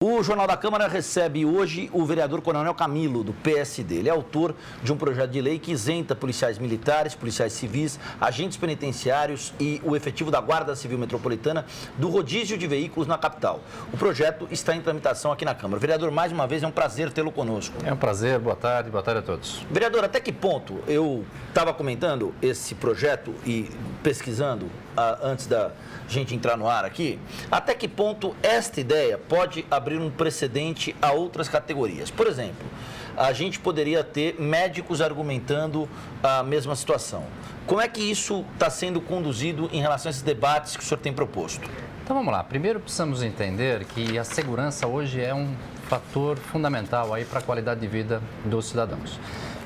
O Jornal da Câmara recebe hoje o vereador Coronel Camilo, do PSD. Ele é autor de um projeto de lei que isenta policiais militares, policiais civis, agentes penitenciários e o efetivo da Guarda Civil Metropolitana do rodízio de veículos na capital. O projeto está em tramitação aqui na Câmara. Vereador, mais uma vez, é um prazer tê-lo conosco. É um prazer, boa tarde a todos. Vereador, até que ponto eu estava comentando esse projeto e pesquisando antes da gente entrar no ar aqui, até que ponto esta ideia pode abrir um precedente a outras categorias? Por exemplo, a gente poderia ter médicos argumentando a mesma situação. Como é que isso está sendo conduzido em relação a esses debates que o senhor tem proposto? Então vamos lá, primeiro precisamos entender que a segurança hoje é um fator fundamental aí para a qualidade de vida dos cidadãos.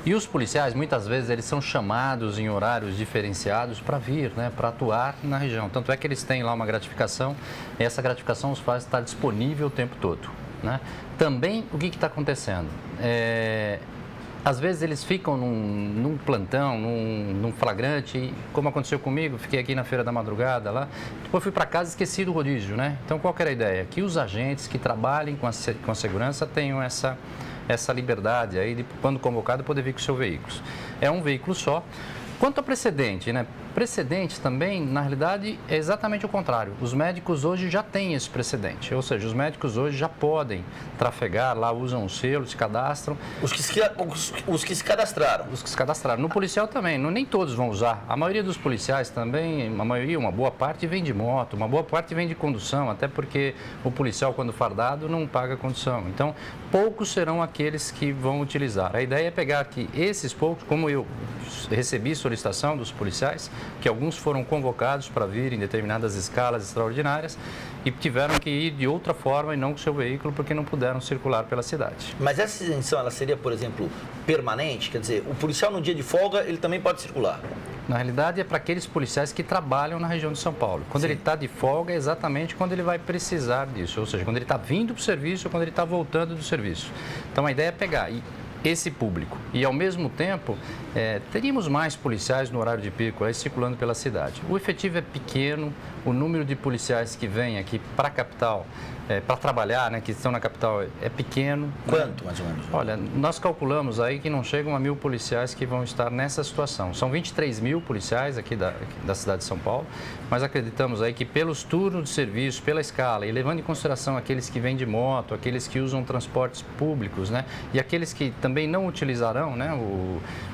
E os policiais, muitas vezes, eles são chamados em horários diferenciados para vir, para atuar na região. Tanto é que eles têm lá uma gratificação, e essa gratificação os faz estar disponível o tempo todo. Também, o que está acontecendo? Às vezes eles ficam num plantão, num flagrante, e, como aconteceu comigo, fiquei aqui na Feira da Madrugada lá, depois fui para casa e esqueci do rodízio, Então, qual que era a ideia? Que os agentes que trabalhem com a segurança tenham essa liberdade aí de, quando convocado, poder vir com o seu veículo. É um veículo só. Quanto a precedente, Precedente também, na realidade, é exatamente o contrário. Os médicos hoje já têm esse precedente, ou seja, os médicos hoje já podem trafegar, lá usam o selo, se cadastram. Os que se cadastraram. Os que se cadastraram. No policial também, nem todos vão usar. A maioria dos policiais também, uma boa parte vem de moto, uma boa parte vem de condução, até porque o policial, quando fardado, não paga condução. Então, poucos serão aqueles que vão utilizar. A ideia é pegar que esses poucos, como eu recebi solicitação dos policiais, que alguns foram convocados para vir em determinadas escalas extraordinárias e tiveram que ir de outra forma e não com seu veículo porque não puderam circular pela cidade. Mas essa isenção, ela seria, por exemplo, permanente? Quer dizer, o policial no dia de folga, ele também pode circular? Na realidade, é para aqueles policiais que trabalham na região de São Paulo. Quando Ele está de folga, é exatamente quando ele vai precisar disso, ou seja, quando ele está vindo para o serviço ou quando ele está voltando do serviço. Então, a ideia é pegar esse público e, ao mesmo tempo, teríamos mais policiais no horário de pico aí circulando pela cidade. O efetivo é pequeno, o número de policiais que vem aqui para a capital, para trabalhar, que estão na capital, é pequeno. Quanto, mais ou menos? Olha, nós calculamos aí que não chegam a 1.000 policiais que vão estar nessa situação. São 23 mil policiais aqui da cidade de São Paulo, mas acreditamos aí que pelos turnos de serviço, pela escala, e levando em consideração aqueles que vêm de moto, aqueles que usam transportes públicos, e aqueles que também não utilizarão,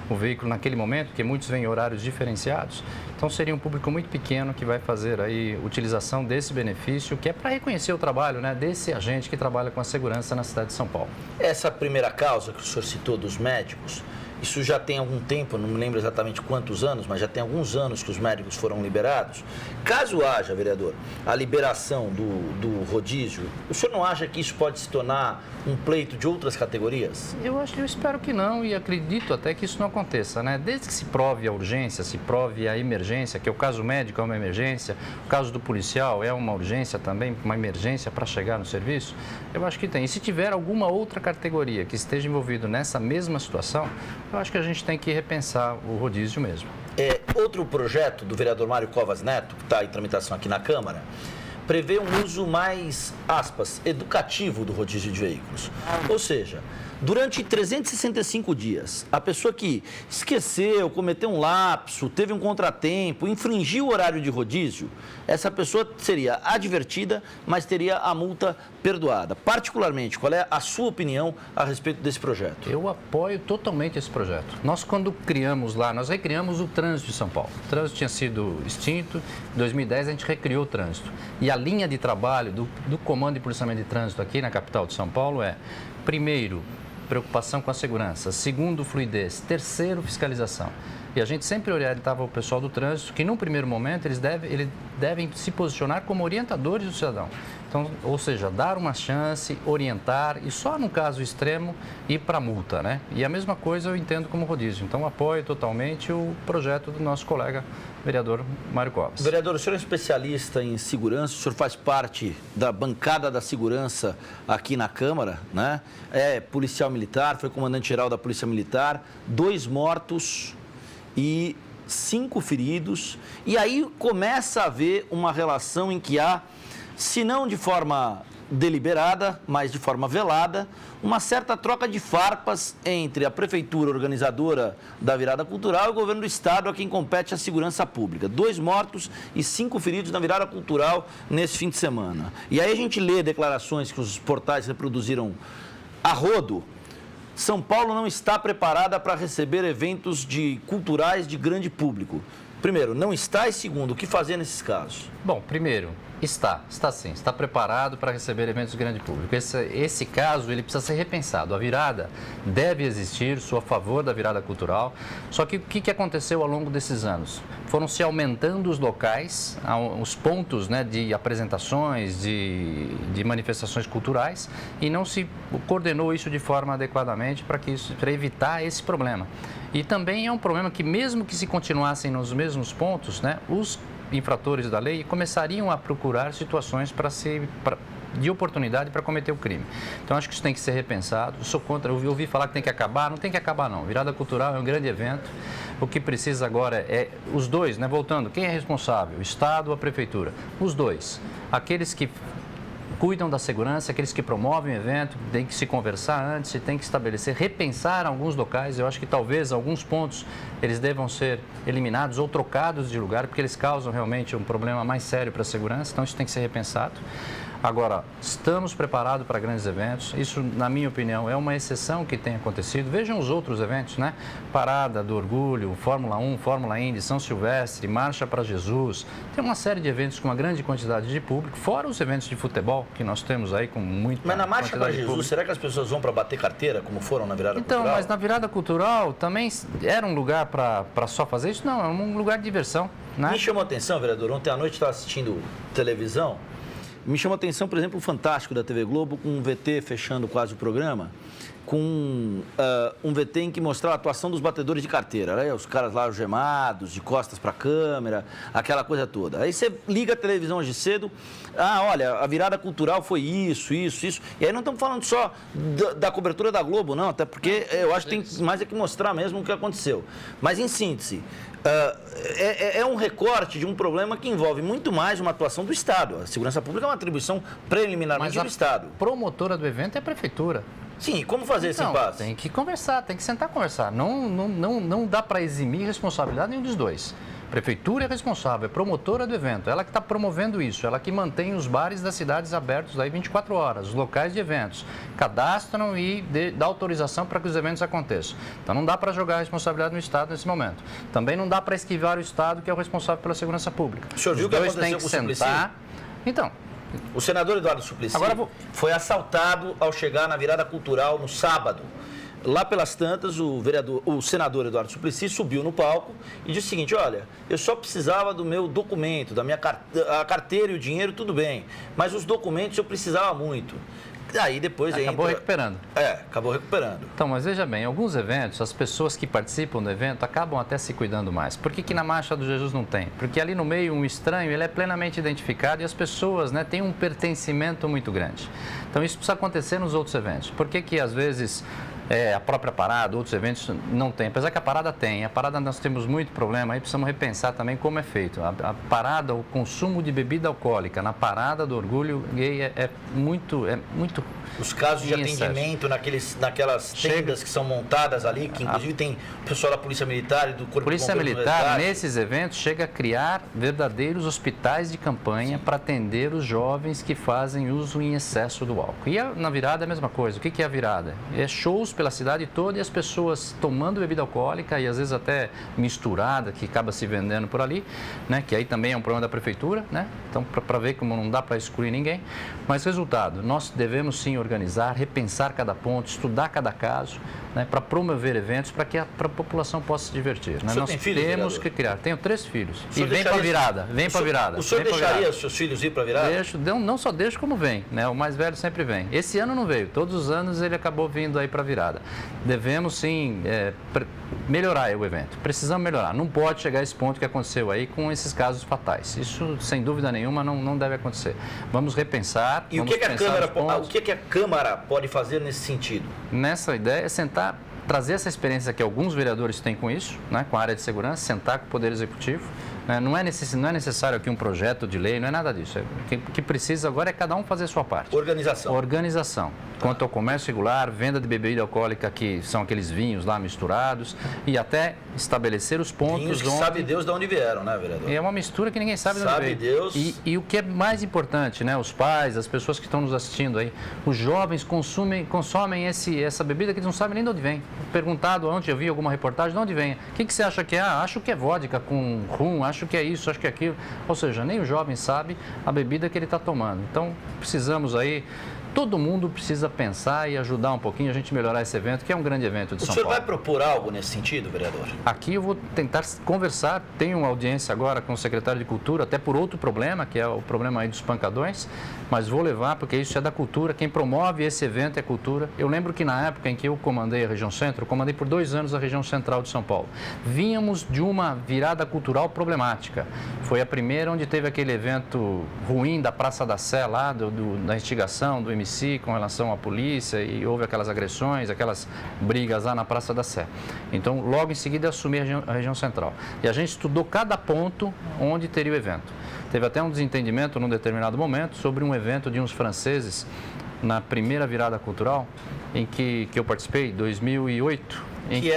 o veículo naquele momento, porque muitos vêm em horários diferenciados, então seria um público muito pequeno que vai fazer aí utilização desse benefício, que é para reconhecer o trabalho, desse agente que trabalha com a segurança na cidade de São Paulo. Essa primeira causa que o senhor citou dos médicos, isso já tem algum tempo, não me lembro exatamente quantos anos, mas já tem alguns anos que os médicos foram liberados. Caso haja, vereador, a liberação do rodízio, o senhor não acha que isso pode se tornar um pleito de outras categorias? Eu espero que não e acredito até que isso não aconteça, Desde que se prove a urgência, se prove a emergência, que o caso médico é uma emergência, o caso do policial é uma urgência também, uma emergência para chegar no serviço, eu acho que tem. E se tiver alguma outra categoria que esteja envolvido nessa mesma situação, eu acho que a gente tem que repensar o rodízio mesmo. Outro projeto do vereador Mário Covas Neto, que está em tramitação aqui na Câmara, prevê um uso mais, aspas, educativo do rodízio de veículos. Ou seja, durante 365 dias, a pessoa que esqueceu, cometeu um lapso, teve um contratempo, infringiu o horário de rodízio, essa pessoa seria advertida, mas teria a multa perdoada. Particularmente, qual é a sua opinião a respeito desse projeto? Eu apoio totalmente esse projeto. Nós, quando criamos lá, nós recriamos o trânsito de São Paulo. O trânsito tinha sido extinto, em 2010 a gente recriou o trânsito. E a linha de trabalho do Comando de Policiamento de Trânsito aqui na capital de São Paulo é, primeiro, preocupação com a segurança, segundo, fluidez, terceiro, fiscalização. E a gente sempre orientava o pessoal do trânsito que, num primeiro momento, eles devem se posicionar como orientadores do cidadão. Então, ou seja, dar uma chance, orientar e só no caso extremo ir para a multa, E a mesma coisa eu entendo como rodízio. Então, apoio totalmente o projeto do nosso colega vereador Mário Covas. Vereador, o senhor é especialista em segurança, o senhor faz parte da bancada da segurança aqui na Câmara, É policial militar, foi comandante-geral da Polícia Militar, 2 mortos e 5 feridos. E aí começa a haver uma relação em que há, se não de forma deliberada, mas de forma velada, uma certa troca de farpas entre a prefeitura organizadora da virada cultural e o governo do estado, a quem compete a segurança pública. 2 mortos e 5 feridos na virada cultural nesse fim de semana. E aí a gente lê declarações que os portais reproduziram a rodo. São Paulo não está preparada para receber eventos culturais de grande público. Primeiro, não está, e segundo, o que fazer nesses casos? Bom, primeiro, está sim, está preparado para receber eventos de grande público. Esse caso, ele precisa ser repensado. A virada deve existir, sou a favor da virada cultural, só que o que aconteceu ao longo desses anos? Foram se aumentando os locais, os pontos, né, de apresentações, de manifestações culturais, e não se coordenou isso de forma adequadamente para evitar esse problema. E também é um problema que, mesmo que se continuassem nos mesmos pontos, né, os infratores da lei começariam a procurar situações de oportunidade para cometer o crime. Então, acho que isso tem que ser repensado. Eu sou contra, eu ouvi falar que tem que acabar, não tem que acabar não. Virada cultural é um grande evento. O que precisa agora é os dois, né, voltando, quem é responsável? O Estado ou a Prefeitura? Os dois. Aqueles que cuidam da segurança, aqueles que promovem o evento, tem que se conversar antes, tem que estabelecer, repensar alguns locais. Eu acho que talvez alguns pontos eles devam ser eliminados ou trocados de lugar, porque eles causam realmente um problema mais sério para a segurança, então isso tem que ser repensado. Agora, estamos preparados para grandes eventos. Isso, na minha opinião, é uma exceção que tem acontecido. Vejam os outros eventos, né? Parada do Orgulho, Fórmula 1, Fórmula Indy, São Silvestre, Marcha para Jesus. Tem uma série de eventos com uma grande quantidade de público, fora os eventos de futebol que nós temos aí com muita Mas na Marcha para Jesus, público. será que as pessoas vão para bater carteira, como foram na virada cultural? Então, mas na virada cultural também era um lugar para só fazer isso? Não, é um lugar de diversão, né? Me chamou a atenção, vereador, ontem à noite estava assistindo televisão. Me chamou a atenção, por exemplo, o Fantástico da TV Globo, com um VT fechando quase o programa, com um VT em que mostrava a atuação dos batedores de carteira, né? Os caras lá algemados, de costas para a câmera, aquela coisa toda. Aí você liga a televisão hoje cedo, olha, a virada cultural foi isso. E aí não estamos falando só da cobertura da Globo, não, até porque eu acho que tem mais é que mostrar mesmo o que aconteceu. Mas, em síntese, é um recorte de um problema que envolve muito mais uma atuação do Estado. A segurança pública é uma atribuição preliminarmente do Estado. A promotora do evento é a Prefeitura. Sim, e como fazer esse impasse? Tem que conversar, tem que sentar e conversar. Não dá para eximir responsabilidade nenhum dos dois. Prefeitura é responsável, é promotora do evento, ela que está promovendo isso, ela que mantém os bares das cidades abertos aí 24 horas, os locais de eventos, cadastram e dá autorização para que os eventos aconteçam. Então não dá para jogar a responsabilidade no Estado nesse momento. Também não dá para esquivar o Estado, que é o responsável pela segurança pública. O senhor viu o que aconteceu tem que com o Suplicy? sentar. Então, o senador Eduardo Suplicy foi assaltado ao chegar na virada cultural no sábado. Lá pelas tantas, o senador Eduardo Suplicy subiu no palco e disse o seguinte: olha, eu só precisava do meu documento, da minha a carteira e o dinheiro, tudo bem, mas os documentos eu precisava muito. Aí depois acabou recuperando. Acabou recuperando. Então, mas veja bem, em alguns eventos, as pessoas que participam do evento acabam até se cuidando mais. Por que na Marcha do Jesus não tem? Porque ali no meio, um estranho, ele é plenamente identificado e as pessoas, né, têm um pertencimento muito grande. Então, isso precisa acontecer nos outros eventos. Por que às vezes a própria parada, outros eventos não tem? Apesar que a parada tem. A parada nós temos muito problema, aí precisamos repensar também como é feito. A parada, o consumo de bebida alcoólica na parada do orgulho gay é muito... Os casos de atendimento naquelas tendas que são montadas ali, que inclusive tem o pessoal da Polícia Militar e do Corpo de Bombeiros. Polícia Militar, nesses eventos, chega a criar verdadeiros hospitais de campanha para atender os jovens que fazem uso em excesso do álcool. E na virada é a mesma coisa. O que é a virada? É shows pela cidade toda e as pessoas tomando bebida alcoólica e às vezes até misturada, que acaba se vendendo por ali, né? Que aí também é um problema da Prefeitura, né? Então, para ver como não dá para excluir ninguém. Mas, resultado, nós devemos sim organizar, repensar cada ponto, estudar cada caso, né, para promover eventos para que a população possa se divertir. Né? Nós temos que criar. Tenho 3 filhos. E vem para a virada. O senhor deixaria os seus filhos ir para a virada? Deixo, não só deixo como vem. Né? O mais velho sempre vem. Esse ano não veio. Todos os anos ele acabou vindo aí para a virada. Devemos sim melhorar o evento. Precisamos melhorar. Não pode chegar a esse ponto que aconteceu aí com esses casos fatais. Isso, sem dúvida nenhuma, não deve acontecer. Vamos repensar. E o que a Câmara pode fazer nesse sentido? Nessa ideia é sentar, trazer essa experiência que alguns vereadores têm com isso, né, com a área de segurança, sentar com o Poder Executivo, né? Não é necessário aqui um projeto de lei, não é nada disso. O que precisa agora é cada um fazer a sua parte. Organização. Organização. Quanto ao comércio regular, venda de bebida alcoólica, que são aqueles vinhos lá misturados, e até estabelecer os pontos Vinhos que onde... sabe Deus de onde vieram, né, vereador? É uma mistura que ninguém sabe de onde veio. Deus. E o que é mais importante, né? Os pais, as pessoas que estão nos assistindo aí, os jovens consomem essa bebida que eles não sabem nem de onde vem. Perguntado ontem, eu vi alguma reportagem, de onde vem? O que você acha que é? Acho que é vodka com rum, acho que é isso, acho que é aquilo. Ou seja, nem o jovem sabe a bebida que ele está tomando. Então, precisamos aí... Todo mundo precisa pensar e ajudar um pouquinho a gente melhorar esse evento, que é um grande evento de São Paulo. O senhor vai propor algo nesse sentido, vereador? Aqui eu vou tentar conversar, tenho uma audiência agora com o secretário de Cultura, até por outro problema, que é o problema aí dos pancadões, mas vou levar, porque isso é da cultura, quem promove esse evento é cultura. Eu lembro que na época em que eu comandei a região centro, eu comandei por 2 anos a região central de São Paulo. Vínhamos de uma virada cultural problemática. Foi a primeira onde teve aquele evento ruim da Praça da Sé, lá da instigação, do MC, com relação à polícia, e houve aquelas agressões, aquelas brigas lá na Praça da Sé. Então, logo em seguida, eu assumi a região central. E a gente estudou cada ponto onde teria o evento. Teve até um desentendimento num determinado momento sobre um evento de uns franceses na primeira virada cultural em que eu participei, 2008. Que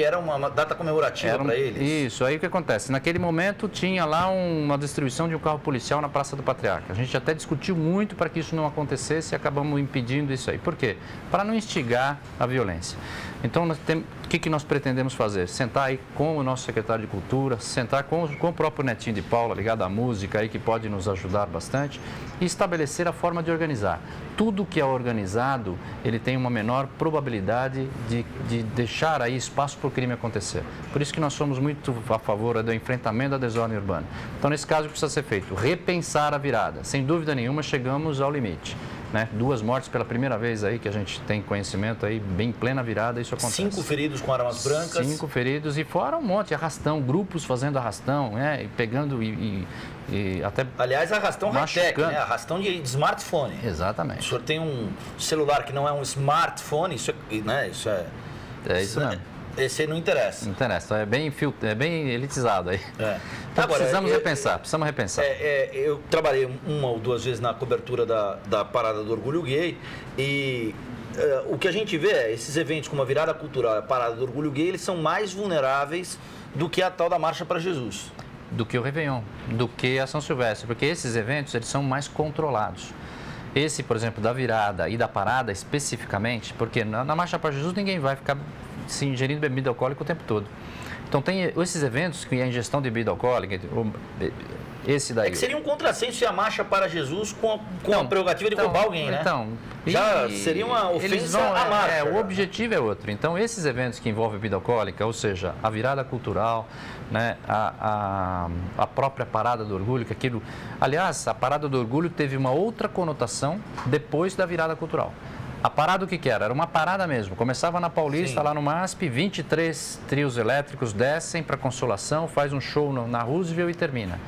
era uma data comemorativa para eles. Isso, aí o que acontece? Naquele momento tinha lá uma distribuição de um carro policial na Praça do Patriarca. A gente até discutiu muito para que isso não acontecesse e acabamos impedindo isso aí. Por quê? Para não instigar a violência. Então, o que nós pretendemos fazer? Sentar aí com o nosso secretário de Cultura, sentar com o próprio Netinho de Paula, ligado à música, aí, que pode nos ajudar bastante, e estabelecer a forma de organizar. Tudo que é organizado, ele tem uma menor probabilidade de deixar aí espaço para o crime acontecer. Por isso que nós somos muito a favor do enfrentamento da desordem urbana. Então, nesse caso, precisa ser feito repensar a virada. Sem dúvida nenhuma, chegamos ao limite. Né? 2 mortes pela primeira vez aí que a gente tem conhecimento aí, bem plena virada, isso acontece. 5 feridos com armas brancas. 5 feridos e fora um monte, arrastão, grupos fazendo arrastão, né? E pegando e até... Aliás, arrastão high-tech, né? Arrastão de smartphone. Exatamente. O senhor tem um celular que não é um smartphone, isso é, né? Isso é... É isso mesmo. Esse aí não interessa. Não interessa, é bem elitizado aí. Então, agora, precisamos repensar. Eu trabalhei 1 ou 2 vezes na cobertura da Parada do Orgulho Gay e o que a gente vê é esses eventos como a virada cultural, a Parada do Orgulho Gay, eles são mais vulneráveis do que a tal da Marcha para Jesus. Do que o Réveillon, do que a São Silvestre, porque esses eventos eles são mais controlados. Esse, por exemplo, da virada e da parada especificamente, porque na Marcha para Jesus ninguém vai ficar se ingerindo bebida alcoólica o tempo todo. Então tem esses eventos que é a ingestão de bebida alcoólica, esse daí... É que seria um contrassenso se a Marcha para Jesus com a prerrogativa de roubar alguém, né? Já seria uma ofensa à marcha. O objetivo é outro. Então, esses eventos que envolvem bebida alcoólica, ou seja, a virada cultural, né, a própria Parada do Orgulho, que aquilo... Aliás, a Parada do Orgulho teve uma outra conotação depois da virada cultural. A parada o que era? Era uma parada mesmo. Começava na Paulista, lá no MASP, 23 trios elétricos descem para Consolação, faz um show na Roosevelt e termina.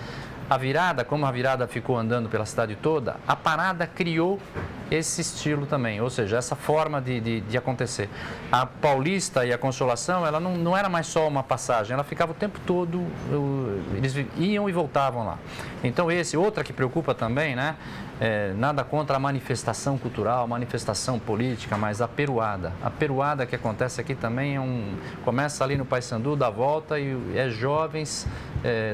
A virada, como a virada ficou andando pela cidade toda, a parada criou esse estilo também, ou seja, essa forma de acontecer. A Paulista e a Consolação, ela não era mais só uma passagem, ela ficava o tempo todo, eles iam e voltavam lá. Então, outra que preocupa também, né? Nada contra a manifestação cultural, manifestação política, mas a peruada. A peruada que acontece aqui também começa ali no Paissandu, dá volta e é jovens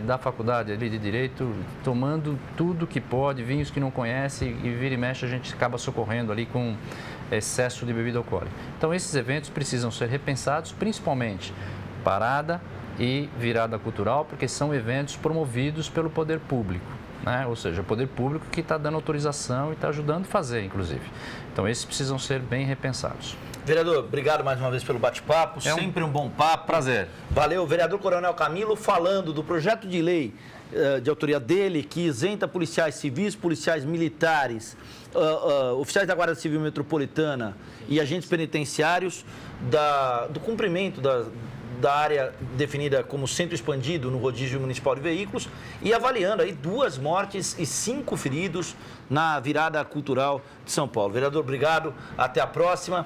da faculdade ali de Direito tomando tudo que pode, vinhos que não conhece e vira e mexe a gente acaba socorrendo ali com excesso de bebida alcoólica. Então esses eventos precisam ser repensados, principalmente parada e virada cultural, porque são eventos promovidos pelo poder público. Né? Ou seja, o poder público que está dando autorização e está ajudando a fazer, inclusive. Então, esses precisam ser bem repensados. Vereador, obrigado mais uma vez pelo bate-papo, sempre um bom papo. Prazer. Valeu, vereador Coronel Camilo, falando do projeto de lei de autoria dele, que isenta policiais civis, policiais militares, oficiais da Guarda Civil Metropolitana e agentes penitenciários do cumprimento da área definida como centro expandido no rodízio municipal de veículos e avaliando aí 2 mortes e 5 feridos na virada cultural de São Paulo. Vereador, obrigado. Até a próxima.